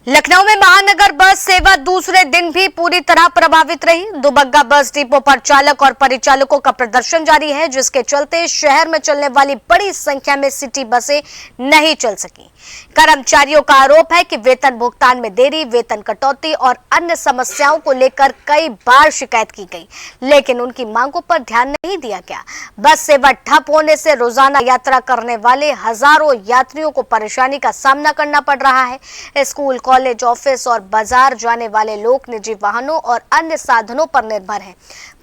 लखनऊ में महानगर बस सेवा दूसरे दिन भी पूरी तरह प्रभावित रही। दुबग्गा बस डिपो पर चालक और परिचालकों का प्रदर्शन जारी है, जिसके चलते शहर में चलने वाली बड़ी संख्या में सिटी बसें नहीं चल सकी। कर्मचारियों का आरोप है कि वेतन भुगतान में देरी, वेतन कटौती और अन्य समस्याओं को लेकर कई बार शिकायत की गई, लेकिन उनकी मांगों पर ध्यान नहीं दिया गया। बस सेवा ठप होने से रोजाना यात्रा करने वाले हजारों यात्रियों को परेशानी का सामना करना पड़ रहा है। स्कूल, कॉलेज, ऑफिस और बाजार जाने वाले लोग निजी वाहनों और अन्य साधनों पर निर्भर हैं।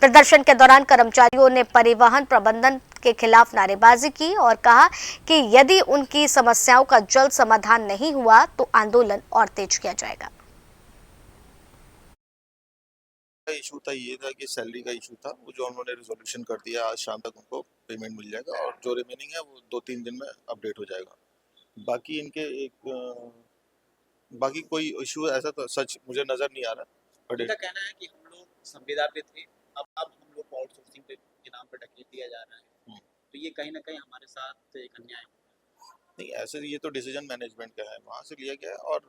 प्रदर्शन के दौरान कर्मचारियों ने परिवहन प्रबंधन के खिलाफ नारेबाजी की और कहा कि यदि उनकी समस्याओं का जल्द समाधान नहीं हुआ तो आंदोलन और तेज किया जाएगा। इशू था, ये था कि सैलरी का इशू था, वो जो उन्होंने रिजोल्यूशन कर दिया, आज शाम तक उनको पेमेंट मिल जाएगा और जो रिमेनिंग है वो 2-3 दिन में अपडेट हो जाएगा। बाकी इनके बाकी कोई इशू ऐसा तो सच मुझे नजर नहीं आ रहा। बट उनका कहना है कि हम लोग संविदा पे थे, अब हम लोग को आउटसोर्सिंग के नाम पे ढकेल दिया जा रहा है, तो ये कहीं ना कहीं हमारे साथ एक अन्याय नहीं, ऐसे ये तो डिसीजन मैनेजमेंट का है, वहाँ से लिया गया। और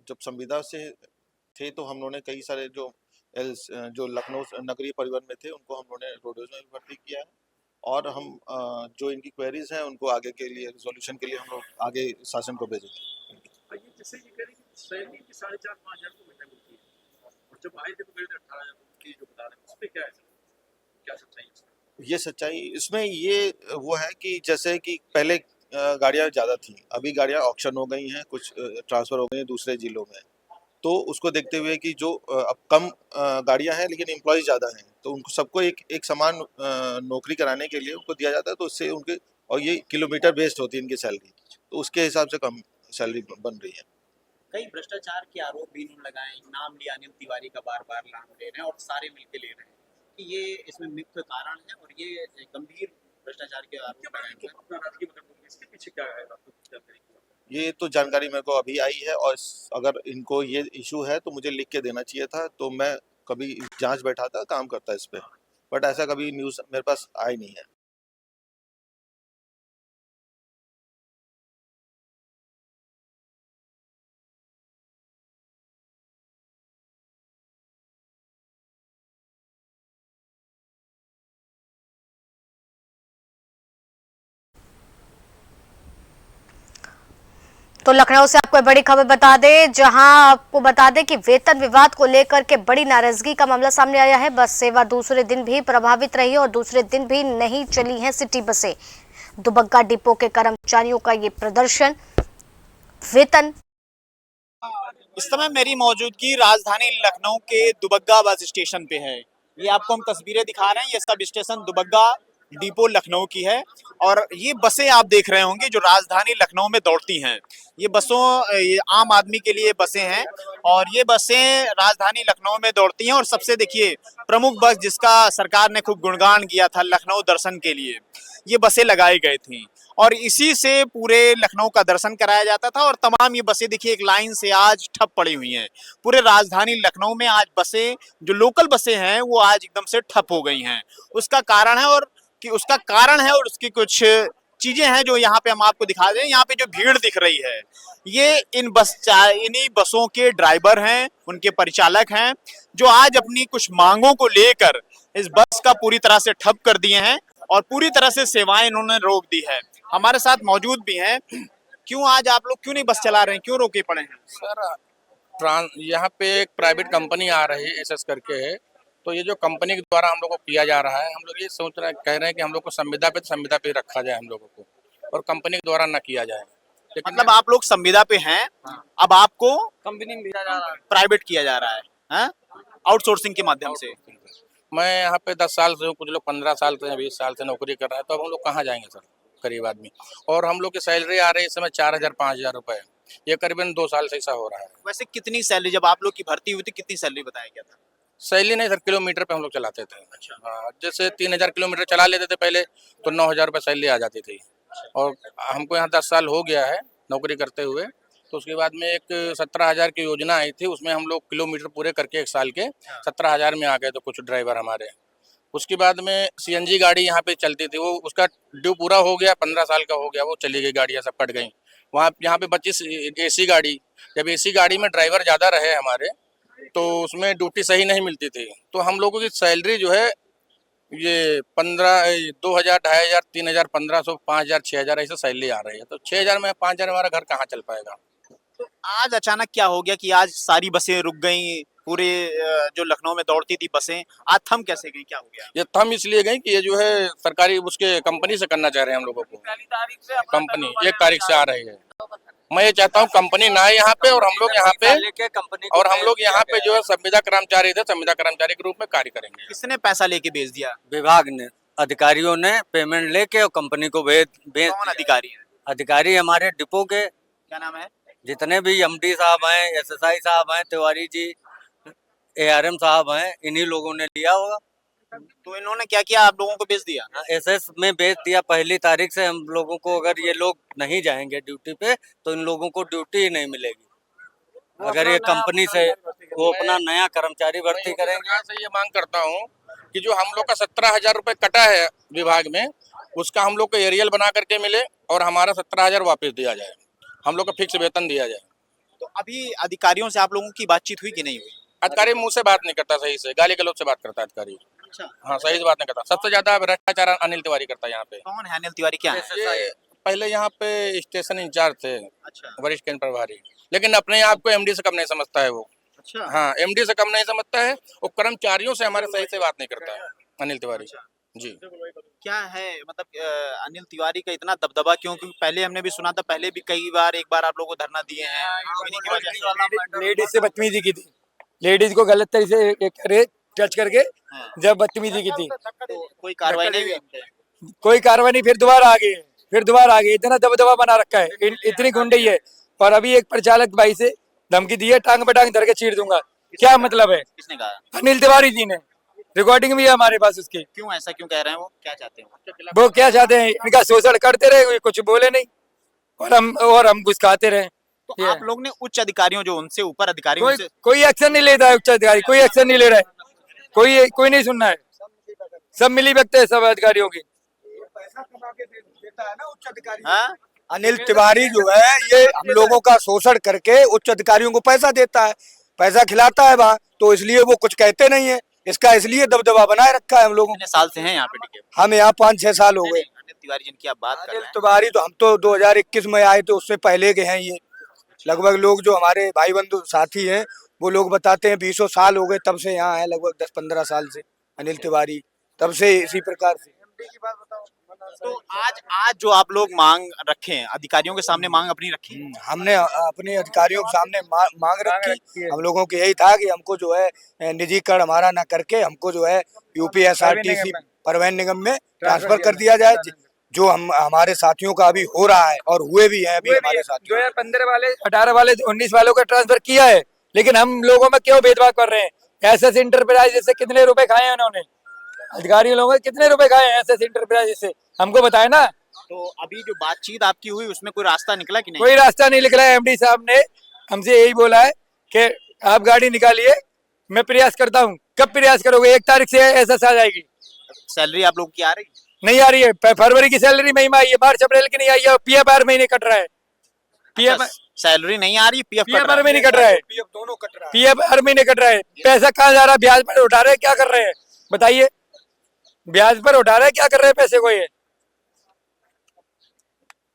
जब संविदा से थे तो हम लोगों ने कई सारे जो लखनऊ नगरीय परिवहन में थे उनको हम लोगों ने रोडवेज में भर्ती किया है। और हम जो इनकी क्वेरीज हैं उनको आगे के लिए रिजोल्यूशन के लिए हम लोग आगे शासन को भेजेंगे। जैसे ये कह रहे हैं कि सैलरी की 4,500-5,000 को महीना मिलती है और जब आए थे तो करीब 18,000 की जो बता रहे हैं उस पे क्या है, क्या सच्चाई है? ये सच्चाई इसमें ये वो है कि जैसे कि पहले गाड़ियाँ ज़्यादा थी, अभी गाड़ियाँ ऑक्शन हो गई हैं, कुछ ट्रांसफ़र हो गई हैं दूसरे ज़िलों में। तो उसको देखते हुए कि जो अब कम गाड़ियाँ हैं लेकिन एम्प्लॉयज़ ज़्यादा हैं, तो उनको सबको एक समान नौकरी कराने के लिए उनको दिया जाता है, तो उससे उनके और ये किलोमीटर बेस्ड होती है इनकी सैलरी, तो उसके हिसाब से कम सैलरी बन रही है। कई भ्रष्टाचार के आरोप भी इन्होंने लगाए, नाम लिया अनिल तिवारी का बार-बार नाम ले रहे हैं और सारे मिलके ले रहे हैं कि ये इसमें मुख्य कारण है और ये गंभीर भ्रष्टाचार के आरोप लगाए हैं। अपना राजकीय मतलब इसके पीछे क्या है, आपको जानकारी? ये तो जानकारी मेरे को अभी आई है और अगर इनको ये इशू है तो मुझे लिख के देना चाहिए था, तो मैं कभी जांच बैठाता, काम करता इस पे, बट ऐसा कभी न्यूज़ मेरे पास आई नहीं है। तो लखनऊ से आपको बड़ी खबर बता दें, जहां आपको बता दें कि वेतन विवाद को लेकर के बड़ी नाराजगी का मामला सामने आया है। बस सेवा दूसरे दिन भी प्रभावित रही और दूसरे दिन भी नहीं चली हैं सिटी बसें। दुबग्गा डिपो के कर्मचारियों का ये प्रदर्शन वेतन। इस समय मेरी मौजूदगी राजधानी लखनऊ के दुबग्गा बस स्टेशन पे है। ये आपको हम तस्वीरें दिखा रहे हैं, ये sub station Dubagga depot Lucknow की है और ये बसें आप देख रहे होंगे जो राजधानी लखनऊ में दौड़ती हैं। ये आम आदमी के लिए बसें हैं और ये बसें राजधानी लखनऊ में दौड़ती हैं। और सबसे देखिए प्रमुख बस जिसका सरकार ने खूब गुणगान किया था लखनऊ दर्शन के लिए, ये बसें लगाई गई थी और इसी से पूरे लखनऊ का दर्शन कराया जाता था। और तमाम ये बसें देखिए एक लाइन से आज ठप पड़ी हुई हैं। पूरे राजधानी लखनऊ में आज बसें, जो लोकल बसें हैं, वो आज एकदम से ठप हो गई हैं। उसका कारण है और उसकी कुछ चीजें हैं जो यहाँ पे हम आपको दिखा दें। यहाँ पे जो भीड़ दिख रही है, ये इन्हीं बसों के ड्राइवर हैं, उनके परिचालक हैं, जो आज अपनी कुछ मांगों को लेकर इस बस का पूरी तरह से ठप कर दिए हैं और पूरी तरह से सेवाएं इन्होंने रोक दी है। हमारे साथ मौजूद भी हैं। क्यों आज आप लोग क्यों नहीं बस चला रहे हैं, क्यों रोके पड़े हैं? सर, यहाँ पे एक प्राइवेट कंपनी आ रही है, एसएस करके है, तो ये जो कंपनी के द्वारा हम लोग को किया जा रहा है, हम लोग ये कह रहे हैं कि हम लोग को संविदा पे रखा जाए हम लोगों को, और कंपनी के द्वारा ना किया जाए। लेकिन मतलब आप लोग संविदा पे हैं, अब आपको कंपनी में भेजा जा रहा है, प्राइवेट किया जा रहा है आउटसोर्सिंग के माध्यम से। मैं यहाँ पे 10 साल से हूँ, कुछ लोग 15 साल से 20 साल से नौकरी कर रहे हैं, तो अब हम लोग कहाँ जाएंगे सर, गरीब आदमी। और हम लोग की सैलरी आ रही है इस समय 4,000-5,000 रुपए, ये करीबन 2 साल से ऐसा हो रहा है। वैसे कितनी सैलरी, जब आप लोग की भर्ती हुई थी कितनी सैलरी बताया गया था? सैलरी नहीं सर, किलोमीटर पे हम लोग चलाते थे। अच्छा, हाँ, जैसे 3,000 किलोमीटर चला लेते थे पहले तो 9,000 रुपये सैलरी आ जाती थी। और हमको यहाँ 10 साल हो गया है नौकरी करते हुए, तो उसके बाद में एक 17,000 की योजना आई थी, उसमें हम लोग किलोमीटर पूरे करके एक साल के 17,000 में आ गए, तो कुछ ड्राइवर हमारे। उसके बाद में सीएनजी गाड़ी यहाँ पे चलती थी, वो उसका ड्यू पूरा हो गया, 15 साल का हो गया, वो चली गई, गाड़ियाँ सब कट गई। यहाँ पे 25 एसी गाड़ी, जब एसी गाड़ी में ड्राइवर ज़्यादा रहे हमारे, तो उसमें ड्यूटी सही नहीं मिलती थी, तो हम लोगों की सैलरी जो है ये 15 2000 2500 3000 1500 5000 6000 ऐसे सैलरी आ रही है। तो 6000 में 5000 हमारा घर कहाँ चल पाएगा। तो आज अचानक क्या हो गया कि आज सारी बसें रुक गई, पूरे जो लखनऊ में दौड़ती थी बसें आज थम कैसे गई, क्या हो गया? ये थम इसलिए गई कि ये जो है सरकारी उसके कंपनी से करना चाह रहे हैं हम लोगों को। कंपनी 1 तारीख से आ रही है। मैं ये चाहता हूँ कंपनी ना आए यहाँ पे, और हम लोग यहाँ पे और हम लोग यहाँ पे जो है संविदा कर्मचारी थे, संविदा कर्मचारी के रूप में कार्य करेंगे। किसने पैसा लेके भेज दिया? विभाग ने, अधिकारियों ने पेमेंट लेके और कंपनी को भेज कौन अधिकारी है? अधिकारी हमारे डिपो के क्या नाम है? जितने भी एमडी साहब हैं, एसएसआई साहब हैं, तिवारी जी, एआरएम साहब हैं, इन्हीं लोगों ने लिया होगा। तो इन्होंने क्या किया, आप लोगों को भेज दिया? एसएस में भेज दिया। 1 तारीख से हम लोगों को, अगर ये लोग नहीं जाएंगे ड्यूटी पे तो इन लोगों को ड्यूटी ही नहीं मिलेगी। अगर ये कंपनी से वो अपना नया कर्मचारी भर्ती करेंगे। यहाँ से ये मांग करता हूँ कि जो हम लोग का 17,000 रुपये कटा है विभाग में, उसका हम लोग को एरियल बना करके मिले और हमारा 17,000 वापस दिया जाए, हम लोग को फिक्स वेतन दिया जाए। तो अभी अधिकारियों से आप लोगों की बातचीत हुई कि नहीं हुई? अधिकारी मुंह से बात नहीं करता सही से, गाली गलौज से बात करता है अधिकारी। अच्छा, हाँ, सही से बात नहीं करता। सबसे ज्यादा भ्रष्टाचार अनिल तिवारी करता है यहाँ पे। कौन है अनिल तिवारी, क्या है? ये पहले यहाँ पे स्टेशन इंचार्ज थे, अच्छा वरिष्ठ केंद्र प्रभारी, लेकिन अपने आप को एमडी से कम नहीं समझता है वो। अच्छा, हाँ, एमडी से कम नहीं समझता है, वो कर्मचारियों से हमारे सही से बात नहीं करता है अनिल तिवारी जी। क्या है मतलब अनिल तिवारी का इतना दबदबा क्यों? क्योंकि पहले हमने भी सुना था, पहले भी कई बार, एक बार आप लोगों को धरना दिए हैं इन्हीं की वजह से। लेडीज से बदतमीजी की थी, लेडीज को गलत तरीके से करे टच करके हाँ। जब बदतमीजी की थी, तो कोई कार्रवाई नहीं हुई उन पे? कोई कार्रवाई नहीं, फिर दोबारा आ गए। इतना दबदबा बना रखा है, इतनी गुंडई है। और अभी एक परिचालक भाई से धमकी दी है, टांग पे टांग धर के चीर दूंगा। क्या मतलब है? किसने कहा? अनिल तिवारी जी ने, रिकॉर्डिंग भी है हमारे पास उसकी। क्यों ऐसा क्यों कह रहे हैं? वो क्या चाहते हैं? वो क्या चाहते हैं, इनका शोषण करते रहे, कुछ बोले नहीं, और हम घुस खाते रहे। तो ये आप लोग ने उच्च अधिकारियों, जो उनसे ऊपर अधिकारियों कोई से, कोई एक्शन नहीं लेता है, उच्च अधिकारी कोई एक्शन नहीं ले रहा है, कोई नहीं सुनना है। सब मिली भगत है सब अधिकारियों की। हाँ? अनिल तिवारी जो है ये हम लोगों का शोषण करके उच्च अधिकारियों को पैसा देता है, पैसा खिलाता है वहाँ, तो इसलिए वो कुछ कहते नहीं है। इसका इसलिए दबदबा बनाए रखा है हम लोगों। कितने साल से हैं यहाँ पे टिके? हम यहाँ 5-6 साल हो गए। अनिल तिवारी जिनकी आप बात कर रहे अनिल हैं, तिवारी तो हम तो 2021 में आए थे, उससे पहले के हैं ये। लगभग लोग जो हमारे भाई बंधु साथी हैं वो लोग बताते हैं 20 साल हो गए तब से यहाँ है, लगभग 10-15 साल से अनिल तिवारी, तब से इसी प्रकार से। तो आज जो आप लोग मांग रखे हैं, अधिकारियों के सामने मांग अपनी रखी, हमने अपने अधिकारियों के सामने मांग रखी। हम लोगों को यही था कि हमको जो है निजीकरण हमारा ना करके हमको जो है यूपीएसआरटीसी परिवहन निगम में ट्रांसफर कर दिया जाए, जो हमारे साथियों का अभी हो रहा है और हुए भी हैं अभी हमारे साथियों। 2015 वाले, 18 वाले, 19 वालों का ट्रांसफर किया है, लेकिन हम लोगों में क्यों भेदभाव कर रहे हैं? एसएस इंटरप्राइज से कितने रुपए खाए हैं उन्होंने? अधिकारी लोगों ने कितने रुपए खाए हैं एसएस इंटरप्राइज से? हमको बताए ना। तो अभी जो बातचीत आपकी हुई उसमें कोई रास्ता निकला कि नहीं? कोई रास्ता नहीं निकला है। एमडी साहब ने हमसे यही बोला है कि आप गाड़ी निकालिए, मैं प्रयास करता हूँ। कब प्रयास करोगे? 1 तारीख से एसएस आ जाएगी। सैलरी आप लोग की आ रही? नहीं आ रही है। फरवरी की सैलरी मई में आई है, मार्च अप्रैल की नहीं आई है। पीएफ हर महीने कट रहा है। पीएफ सैलरी नहीं आ रही, पीएफ हर महीने कट रहा है। पीएफ दोनों कट रहा है। पीएफ हर महीने कट रहा है। पैसा कहाँ जा रहा है? ब्याज पर उठा रहे हैं, क्या कर रहे हैं बताइए? ब्याज पर उठा रहे हैं, क्या कर रहे हैं पैसे को? ये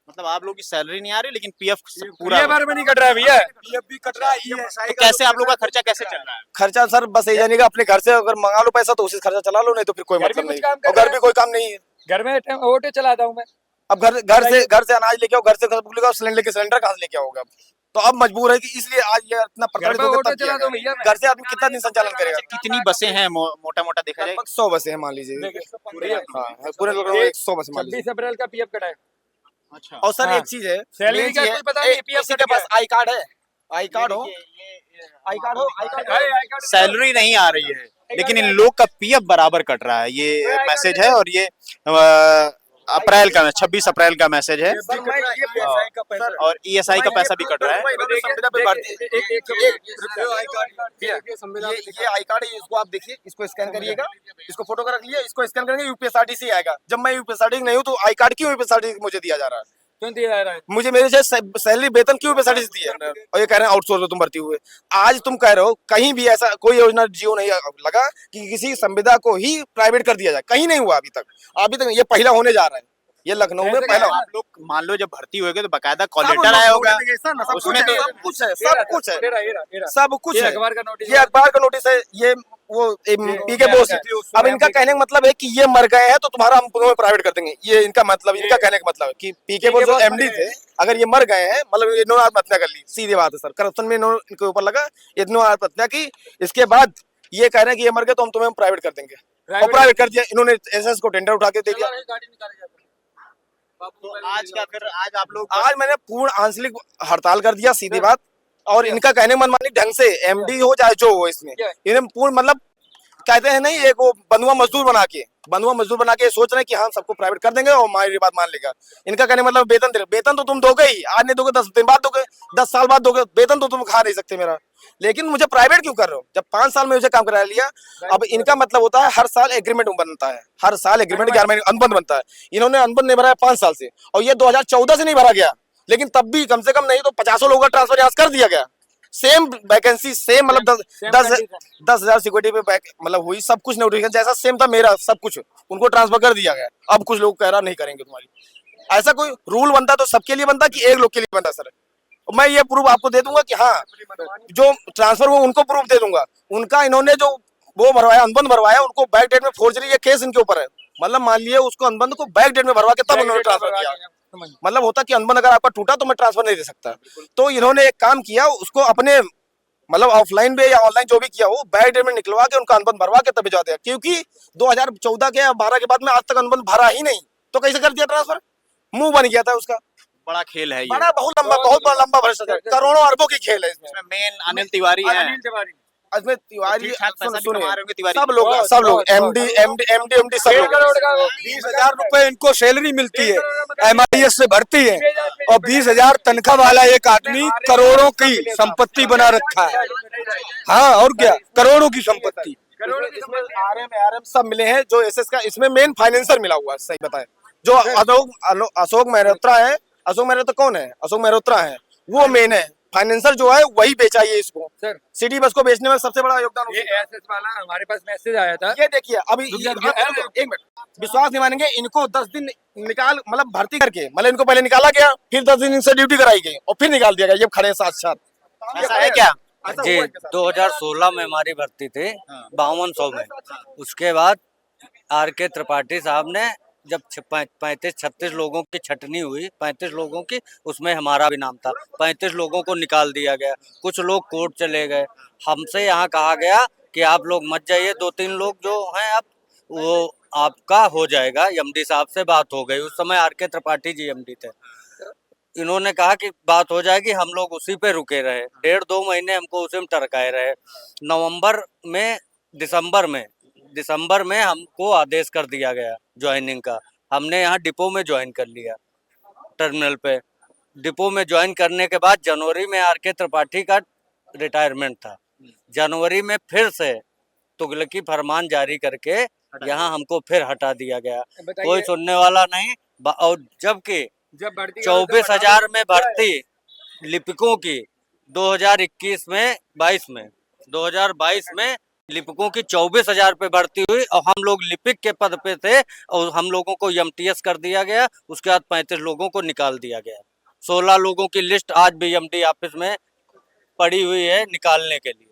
मतलब आप लोग की सैलरी नहीं आ रही लेकिन पीएफ पूरा पीएफ हर महीने कट रहा है भैया। पीएफ भी कट रहा है, ईएसआई तो कैसे आप लोग का खर्चा कैसे चल रहा है? खर्चा सर बस ये जाने का, अपने घर से अगर मंगा लो पैसा तो उसी खर्चा चला लो, नहीं तो फिर कोई घर भी मतलब कुछ नहीं। काम कर और रहा घर भी कोई काम नहीं है। घर में ऑटो चलाता हूँ मैं। अब घर से अनाज लेके आओ, घर से लेके आओ, सिलेंडर कहाँ से लेके आओगे? अब तो अब मजबूर है कि इसलिए आज ये इतना प्रताड़ित हो गया। ऑटो चलाता हूँ भैया मैं। घर से आदमी कितना दिन संचालन करेगा? कितनी बसें हैं मोटा मोटा देखा जाए? लगभग 100 बसें हैं मान लीजिए। हाँ, पूरे लखनऊ में 100 बसें मान लीजिए। 26 अप्रैल का पीएफ कटा है। अच्छा, और सर हाँ। एक चीज है, सैलरी मेन का चीज कोई है, पता नहीं, पीएफ किसी के पास आई कार्ड है, आई कार्ड हो, सैलरी नहीं आ रही है लेकिन इन लोग का पीएफ बराबर कट रहा है, ये मैसेज है। और ये अप्रैल का 26 अप्रैल का मैसेज है, और ईएसआई का पैसा भी कट रहा है। ये आई कार्ड है, इसको आप देखिए, इसको स्कैन करिएगा, इसको फोटो का रख लिया, इसको स्कैन करेंगे यूपीएसआरटीसी आएगा। जब मैं यूपीएसआरटीसी नहीं हूँ तो आई कार्ड क्यों यूपीएसआरटीसी मुझे दिया जा रहा है? क्यों दिया जा रहा है? मुझे मेरे से सैलरी वेतन क्यों पैंसठ दी है और ये कह रहे हैं आउटसोर्स में तुम भर्ती हुए। आज तुम कह रहे हो कहीं भी ऐसा कोई योजना जियो नहीं लगा कि किसी संविदा को ही प्राइवेट कर दिया जाए, कहीं नहीं हुआ अभी तक ये पहला होने जा रहा है, ये लखनऊ में पहला। आप लोग मान लो जब भर्ती होगे तो बकायदा कॉल लेटर आया होगा, उसमें तो सब कुछ है, सब कुछ है, सब कुछ ये है। अखबार का नोटिस ये अखबार का नोटिस है, ये वो पीके बोस है। अब इनका कहने का मतलब है कि ये मर गए हैं तो तुम्हारा हम तुम्हें प्राइवेट कर देंगे, ये इनका मतलब, इनका कहने का मतलब है कि पीके बोस जो एमडी थे अगर ये मर गए हैं, मतलब इन्होंने आत्महत्या कर ली, सीधी बात है सर, करप्शन में इनके ऊपर लगा, इन्होंने आत्महत्या की, इसके बाद ये कह रहे हैं कि ये मर गए तो हम तुम्हें प्राइवेट कर देंगे, और प्राइवेट कर दिया इन्होंने, एसएस को टेंडर उठा के दे दिया। तो आज क्या फिर आज आप लोग आज मैंने पूर्ण आंसलिक हड़ताल कर दिया, सीधी बात। और इनका कहने मनमानी ढंग से एमडी हो चाहे जो हो, इसमें इन्हें पूर्ण मतलब कहते हैं नहीं, एक वो बंधुआ मजदूर बना के सोच रहे हैं कि हम सबको प्राइवेट कर देंगे और हमारी बात मान लेगा। इनका कहने मतलब वेतन दे, वेतन तो तुम दोगे ही, आज नहीं दोगे 10 दिन बाद दोगे, 10 साल बाद दोगे, वेतन तो तुम खा नहीं सकते मेरा, लेकिन मुझे प्राइवेट क्यों कर रहे हो जब 5 साल में मुझे काम करा लिया। अब इनका मतलब होता है हर साल एग्रीमेंट बनता है, हर साल एग्रीमेंट 11 महीने अनुबंध बनता है, इन्होंने अनुबंध नहीं भरा है 5 साल से, और ये 2014 से नहीं भरा गया, लेकिन तब भी कम से कम नहीं तो 50 लोगों का ट्रांसफर यहाँ कर दिया गया, सेम वैकेंसी सेम, मतलब 10,000 सिक्योरिटी पे मतलब हुई, सब कुछ नोटिफिकेशन जैसा सेम था मेरा, सब कुछ उनको ट्रांसफर कर दिया गया। अब कुछ लोग कह रहा नहीं करेंगे तुम्हारी, ऐसा कोई रूल बनता तो सबके लिए बनता कि एक लोग के लिए बनता सर। मैं ये प्रूफ आपको दे दूंगा कि हाँ जो ट्रांसफर हुआ उनको प्रूफ दे दूंगा, उनका इन्होंने जो वो भरवाया, अनुबंध भरवाया, उनको बैक डेट में फोर्जरी, ये केस इनके ऊपर है। मतलब मान लिए उसको अनुबंध को बैक डेट में भरवा के तब उन्होंने ट्रांसफर किया, मतलब होता कि अनुबंध अगर आपका टूटा तो मैं ट्रांसफर नहीं दे सकता। तो इन्होंने एक काम किया, उसको अपने मतलब ऑफलाइन पे या ऑनलाइन जो भी किया हो, बैक डेट में निकलवा के उनका अनुबंध भरवा के तभी जाते हैं, क्योंकि 2014 के या 12 के बाद में आज तक अनुबंध भरा ही नहीं, तो कैसे कर दिया ट्रांसफर, मुंह बन गया था उसका। बड़ा खेल है ये, बड़ा बहुत लंबा भ्रष्टाचार, करोड़ों अरबों की खेल है इसमें। मेन अनिल तिवारी है, इसमें तिवारी ठीक-ठाक पैसा भी सुनिए, कमा रहे होंगे तिवारी। सब लोग एमडी सब लोग 20,000 रुपए इनको सैलरी मिलती है, MIS से भर्ती है, और 20,000 तनख्वाह वाला एक आदमी करोड़ों की संपत्ति बना रखा है। हाँ और क्या, करोड़ों की संपत्ति। आरएम सब मिले हैं, जो एसएस का इसमें मेन फाइनेंसर मिला हुआ है, सही बताएं, जो अशोक मेहरोत्रा है, अशोक मेहरोत्रा कौन है, अशोक मेहरोत्रा है, वो मेन है फाइनेंसर जो है, वही बेचा ये इसको सर। सिटी बस को बेचने में सबसे बड़ा योगदान ये एसएस वाला हमारे पास मैसेज आया था, ये देखिए अभी एक मिनट, विश्वास नहीं मानेंगे, इनको 10 दिन निकाल मतलब भर्ती करके, मतलब इनको पहले निकाला गया, फिर 10 दिन इनसे ड्यूटी कराई गई और फिर निकाल दिया गया, ये खड़े हैं साथ साथ। ऐसा है क्या? जी 2016 में हमारी भर्ती थी 5200 में, उसके बाद RK त्रिपाठी साहब ने जब 35-36 लोगों की छटनी हुई, 35 लोगों की, उसमें हमारा भी नाम था, 35 लोगों को निकाल दिया गया, कुछ लोग कोर्ट चले गए, हमसे यहाँ कहा गया कि आप लोग मत जाइए, 2-3 लोग जो हैं अब वो आपका हो जाएगा, एमडी साहब से बात हो गई, उस समय RK त्रिपाठी जी एमडी थे, इन्होंने कहा कि बात हो जाएगी, हम लोग उसी पे रुके रहे, 1.5-2 महीने हमको उसी में टरकाए रहे। दिसंबर में हमको आदेश कर दिया गया ज्वाइनिंग का, हमने यहाँ डिपो में ज्वाइन कर लिया, टर्मिनल पे डिपो में ज्वाइन करने के बाद जनवरी में RK त्रिपाठी का रिटायरमेंट था, जनवरी में फिर से तुगलकी फरमान जारी करके यहाँ हमको फिर हटा दिया गया, कोई सुनने वाला नहीं। और जबकि जब भर्ती 24,000 में भर्ती लिपिकों की 2021 में 2022 में लिपिकों की 24,000 पे भर्ती हुई, और हम लोग लिपिक के पद पे थे और हम लोगों को MTS कर दिया गया, उसके बाद 35 लोगों को निकाल दिया गया, 16 लोगों की लिस्ट आज भी MD ऑफिस में पड़ी हुई है निकालने के लिए।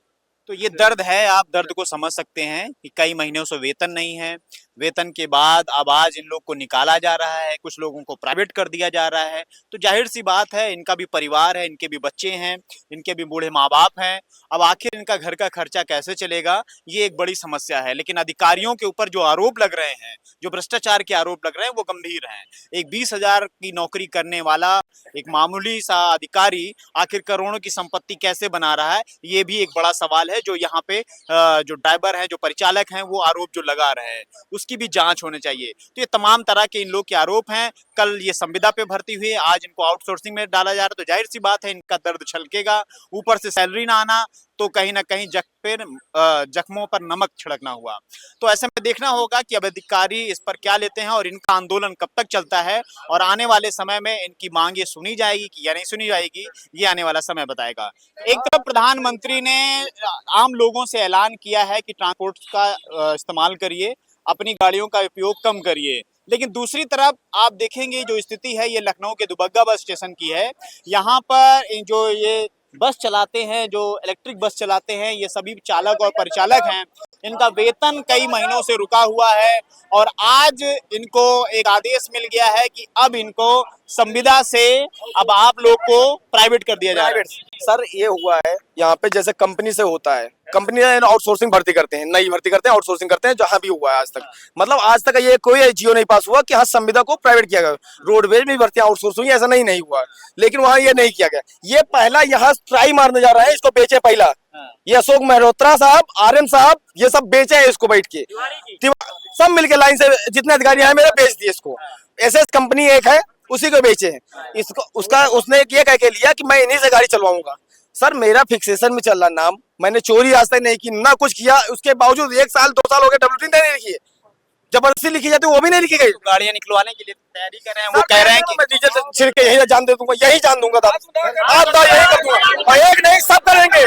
तो ये दर्द है, आप दर्द को समझ सकते हैं कि कई महीनों से वेतन नहीं है, वेतन के बाद अब आज इन लोग को निकाला जा रहा है, कुछ लोगों को प्राइवेट कर दिया जा रहा है, तो जाहिर सी बात है इनका भी परिवार है, इनके भी बच्चे हैं, इनके भी बूढ़े माँ बाप हैं, अब आखिर इनका घर का खर्चा कैसे चलेगा, ये एक बड़ी समस्या है। लेकिन अधिकारियों के ऊपर जो आरोप लग रहे हैं, जो भ्रष्टाचार के आरोप लग रहे हैं, वो गंभीर हैं। एक 20,000 की नौकरी करने वाला एक मामूली सा अधिकारी आखिर करोड़ों की संपत्ति कैसे बना रहा है, ये भी एक बड़ा सवाल है, जो यहाँ पे जो ड्राइवर हैं, जो परिचालक हैं, वो आरोप जो लगा रहे हैं। उसके उसकी भी जांच होनी चाहिए। तो ये तमाम तरह के इन लोग के आरोप हैं। कल ये संविदा पे भर्ती हुए, आज इनको आउटसोर्सिंग में डाला जा रहा है, तो जाहिर सी बात है इनका दर्द छलकेगा। ऊपर से सैलरी ना आना तो कहीं ना कहीं जख्मों पर नमक छिड़कना हुआ। तो ऐसे में देखना होगा कि अब अधिकारी इस पर क्या लेते हैं और इनका आंदोलन कब तक चलता है, और आने वाले समय में इनकी मांग ये सुनी जाएगी कि या नहीं सुनी जाएगी, ये आने वाला समय बताएगा। एक तरफ प्रधानमंत्री ने आम लोगों से ऐलान किया है कि ट्रांसपोर्ट का इस्तेमाल करिए, अपनी गाड़ियों का उपयोग कम करिए, लेकिन दूसरी तरफ आप देखेंगे जो स्थिति है ये लखनऊ के दुबग्गा बस स्टेशन की है। यहाँ पर जो ये बस चलाते हैं, जो इलेक्ट्रिक बस चलाते हैं, ये सभी चालक और परिचालक हैं, इनका वेतन कई महीनों से रुका हुआ है और आज इनको एक आदेश मिल गया है कि अब इनको संविदा से अब आप लोग को प्राइवेट कर दिया जाए। सर ये हुआ है यहाँ पे जैसे कंपनी से होता है, कंपनी आउटसोर्सिंग भर्ती करते हैं, नई भर्ती करते हैं, आउटसोर्सिंग करते हैं, जहां भी हुआ है आज तक। मतलब आज तक ये कोई जियो नहीं पास हुआ कि हाँ संविदा को प्राइवेट किया गया। रोडवेज में भर्ती आउटसोर्स हुई, ऐसा नहीं हुआ, लेकिन वहाँ ये नहीं किया गया। ये पहला यहाँ ट्राई मारने जा रहा है, इसको बेचे पहला ये अशोक मेहरोत्रा साहब, आरएम साहब, ये सब बेचे है इसको बैठ के, सब मिलके लाइन से जितने अधिकारी हैं मेरे बेच दिए इसको। एसएस कंपनी एक है उसी को बेचे हैं इसको, उसका उसने ये कह के लिया कि मैं इन्हीं से गाड़ी चलवाऊंगा। सर मेरा फिक्सेशन में चल रहा नाम, मैंने चोरी आज तक नहीं की, ना कुछ किया, उसके बावजूद 1 साल 2 साल हो गए डब्ल्यू नहीं लिखी है, जबरदस्ती लिखी जाती है वो भी नहीं लिखी गई। गाड़ियां निकलवाने के लिए तैयारी कर रहे हैं, वो कह रहे हैं कि मैं डीजल छिड़के यही जान दे दूंगा, यही जान दूंगा, आप यही कर दूंगा, एक नहीं सब करेंगे,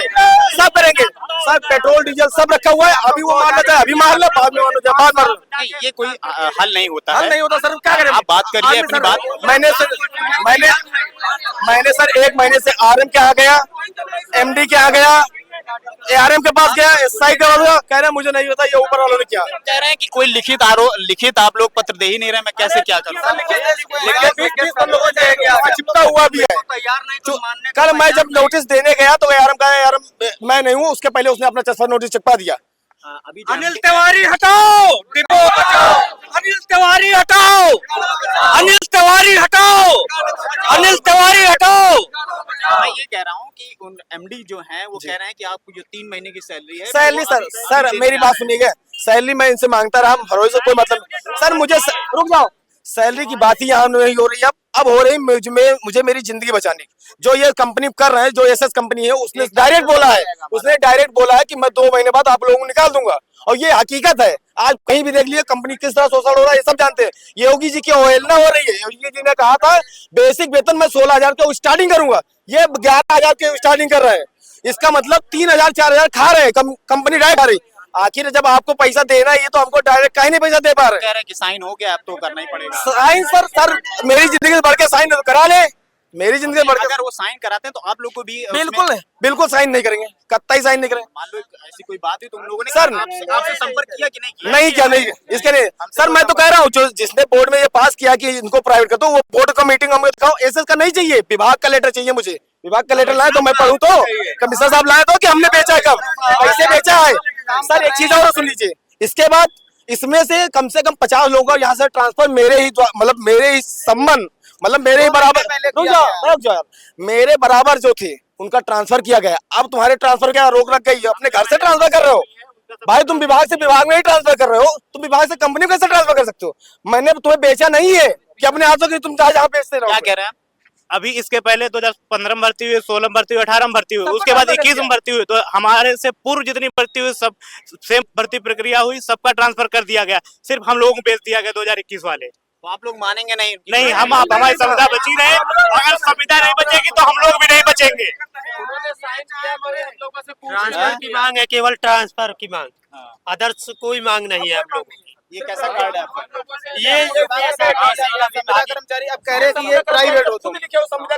सब करेंगे। सर पेट्रोल डीजल सब रखा हुआ है, अभी वो मारना चाहे अभी मार लो, बाद में बाद मार लो। नहीं, ये कोई हल नहीं होता है। हल नहीं होता सर, क्या करें? आप बात करिए अपनी बात। मैंने सर 1 महीने से आरएम के यहाँ गया, एमडी के यहाँ गया, एआरएम के पास गया, एसआई का कह रहे हैं मुझे नहीं होता, ये ऊपर वालों ने किया। कह रहे हैं कि कोई लिखित आप लोग पत्र दे ही नहीं रहे, मैं कैसे क्या करूं? चिपका हुआ भी है। कल मैं जब नोटिस देने गया तो एआरएम का एआरएम मैं नहीं हूँ, उसके पहले उसने अपना चस्पा नोटिस चिपका दिया। अभी अनिल तिवारी हटाओ, डिपो बचाओ, अनिल तिवारी हटाओ, अनिल तिवारी हटाओ, अनिल तिवारी हटाओ। मैं ये कह रहा हूँ कि उन एमडी जो हैं वो कह रहे हैं कि आपको जो 3 महीने की सैलरी है, सैलरी सर मेरी बात सुनिएगा, सैलरी मैं इनसे मांगता रहा, भरोसे कोई मतलब सर मुझे रुक जाओ, सैलरी की बात ही यहाँ नहीं हो रही है, अब हो रही मुझे मेरी जिंदगी बचाने की। जो ये कंपनी कर रहे हैं, जो एसएस कंपनी है, उसने डायरेक्ट बोला है कि मैं 2 महीने बाद आप लोगों को निकाल दूंगा, और ये हकीकत है। आज कहीं भी देख लिया कंपनी किस तरह शोषण हो रहा है, ये सब जानते हैं। योगी जी की अवहेलना हो रही है। योगी जी ने कहा था बेसिक वेतन मैं 16,000 के स्टार्टिंग करूंगा, ये 11,000 के स्टार्टिंग कर रहे हैं। इसका मतलब 3,000 4,000 खा रहे हैं, कंपनी डायरेक्ट खा रही। आखिर जब आपको पैसा देना है तो हमको डायरेक्ट कहीं नहीं पैसा दे पा रहे। कह रहे हैं कि साइन हो गया, अब तो करना ही पड़ेगा साइन। सर मेरी जिंदगी से बढ़ के साइन करा ले, मेरी जिंदगी से बढ़ के। अगर वो साइन कराते हैं तो आप लोग को भी बिल्कुल साइन नहीं करेंगे, कतई साइन नहीं करेंगे। मान लो ऐसी कोई बात है, तुम लोगों ने सर आपसे संपर्क किया कि नहीं किया? नहीं किया इसके लिए सर मैं तो कह रहा हूँ, जो जिसने बोर्ड में ये पास किया कि इनको प्राइवेट कर दो, वो बोर्ड का मीटिंग हमको दिखाओ। एसएस का नहीं चाहिए, विभाग का लेटर चाहिए मुझे। विभाग का लेटर लाए तो मैं पढ़ूं, तो कमिश्नर साहब लाए तो कि हमने बेचा है, कब कैसे बेचा है। सर एक चीज और सुन लीजिए, इसके बाद इसमें से कम 50 लोगों का यहाँ से ट्रांसफर मेरे ही संबंध मतलब मेरे ही बराबर, रुक जाओ, मेरे बराबर जो थे उनका ट्रांसफर किया गया। अब तुम्हारे ट्रांसफर क्या रोक रख गई है? अपने घर से ट्रांसफर कर रहे हो भाई, तुम विभाग से विभाग में ही ट्रांसफर कर रहे हो, तुम विभाग से कंपनी में कैसे ट्रांसफर कर सकते हो? मैंने तुम्हें बेचा नहीं है कि अपने हाथों की तुम जहाँ बेचते रहो। क्या कह रहे हैं? अभी इसके पहले तो जब 15 में भर्ती हुई, 16 में भर्ती हुई, 18 में भर्ती हुई, उसके बाद 21 में भर्ती हुई, तो हमारे से पूर्व जितनी भर्ती हुई सब सेम भर्ती प्रक्रिया हुई, सबका ट्रांसफर कर दिया गया, सिर्फ हम लोगों को बेच दिया गया 2021 वाले। तो आप लोग मानेंगे नहीं? नहीं, हम हमारी संविदा बची रहे, अगर संविदा नहीं बचेगी तो हम लोग भी नहीं बचेंगे। ट्रांसफर की मांग है, केवल ट्रांसफर की मांग, अदर्स कोई मांग नहीं है हम लोग। ये कैसा कार्ड है आपका? ये कर्मचारी अब कह रहे हैं कि ये प्राइवेट हो, तुम लिखे हो संविदा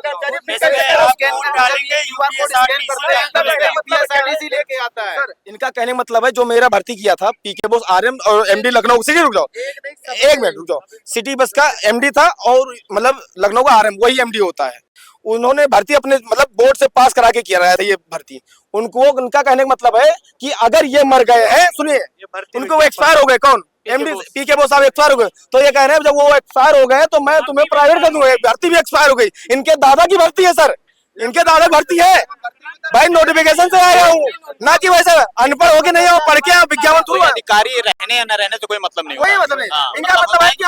लेके आता है। इनका कहने मतलब है जो मेरा भर्ती किया था पीके बस आरएम और एमडी लखनऊ, रुक जाओ एक मिनट रुक जाओ, सिटी बस का एमडी था और मतलब लखनऊ का आरएम वही एमडी होता है। उन्होंने भर्ती अपने मतलब बोर्ड से पास करा के किया रहा था ये भर्ती। उनका कहने का मतलब है कि अगर ये मर गए हैं, सुनिए, उनको वो एक्सपायर हो गए, कौन एमडी पीके बोस साहब एक्सपायर हो गए, तो ये कह रहे हैं जब वो एक्सपायर हो गए तो मैं तुम्हें प्राइवेट कर दूंगा। भर्ती भी एक्सपायर हो गई, इनके दादा की भर्ती है सर, इनके दादा की भर्ती है। भाई नोटिफिकेशन से आया हूँ, ना कि वैसे अनपढ़ हो के नहीं हो, पढ़ के विज्ञापन थ्रू। अधिकारी रहने या न रहने से कोई मतलब नहीं कोई होता। मतलब नहीं। हाँ, इनका मतलब है कि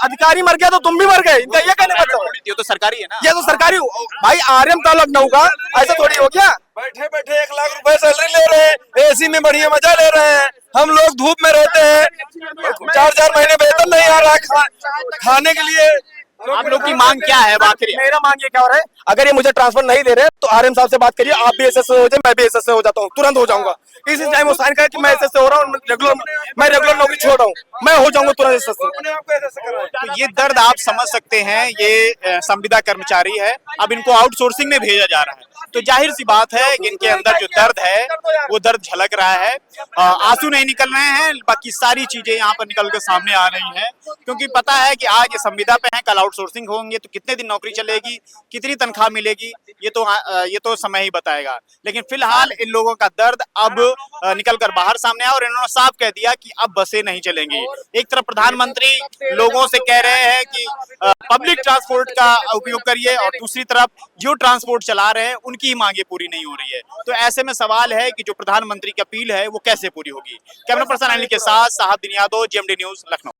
अधिकारी मर गया तो तुम भी मर गए, इनका ये कहने मतलब। ये तो सरकारी है ना। ये तो सरकारी भाई आर्यन था लखनऊ का, ऐसा थोड़ी हो गया। बैठे बैठे 1 लाख रुपए सैलरी ले रहे हैं, एसी में बढ़िया मजा ले रहे हैं, हम लोग धूप में रहते हैं, 4-4 महीने वेतन नहीं आ रहा है खाने के लिए। आप लोग की मांग क्या है आखिर? मेरा मांग ये क्या हो रहा है, अगर ये मुझे ट्रांसफर नहीं दे रहे तो आर्यन साहब से बात करिए, आप भी एसएस हो जाए, मैं भी एसएस हो जाता हूँ, तुरंत हो जाऊंगा। इसी टाइम वो साइन करे कि मैं एसएस हो रहा हूँ, मैं रेगुलर नौकरी छोड़ रहा हूँ, मैं हो जाऊंगा तुरंत एसएस। तो ये दर्द आप समझ सकते हैं, ये संविदा कर्मचारी है, अब इनको आउटसोर्सिंग में भेजा जा रहा है, तो जाहिर सी बात है कि इनके अंदर जो दर्द है वो दर्द झलक रहा है। आंसू नहीं निकल रहे हैं, बाकी सारी चीजें यहाँ पर निकल के सामने आ रही हैं, क्योंकि पता है कि आज ये संविदा पे है, कल आउटसोर्सिंग होंगे तो कितने दिन नौकरी चलेगी, कितनी तनख्वाह मिलेगी, ये तो समय ही बताएगा। लेकिन फिलहाल इन लोगों का दर्द अब निकल कर बाहर सामने आया और इन्होंने साफ कह दिया कि अब बसें नहीं चलेंगी। एक तरफ प्रधानमंत्री लोगों से कह रहे हैं कि पब्लिक ट्रांसपोर्ट का उपयोग करिए, और दूसरी तरफ जो ट्रांसपोर्ट चला रहे हैं उनकी मांगे पूरी नहीं हो रही है। तो ऐसे में सवाल है कि जो प्रधानमंत्री की अपील है वो कैसे पूरी होगी। कैमरा पर्सन अनिल के साथ साहब दिन यादव, GMD न्यूज, लखनऊ।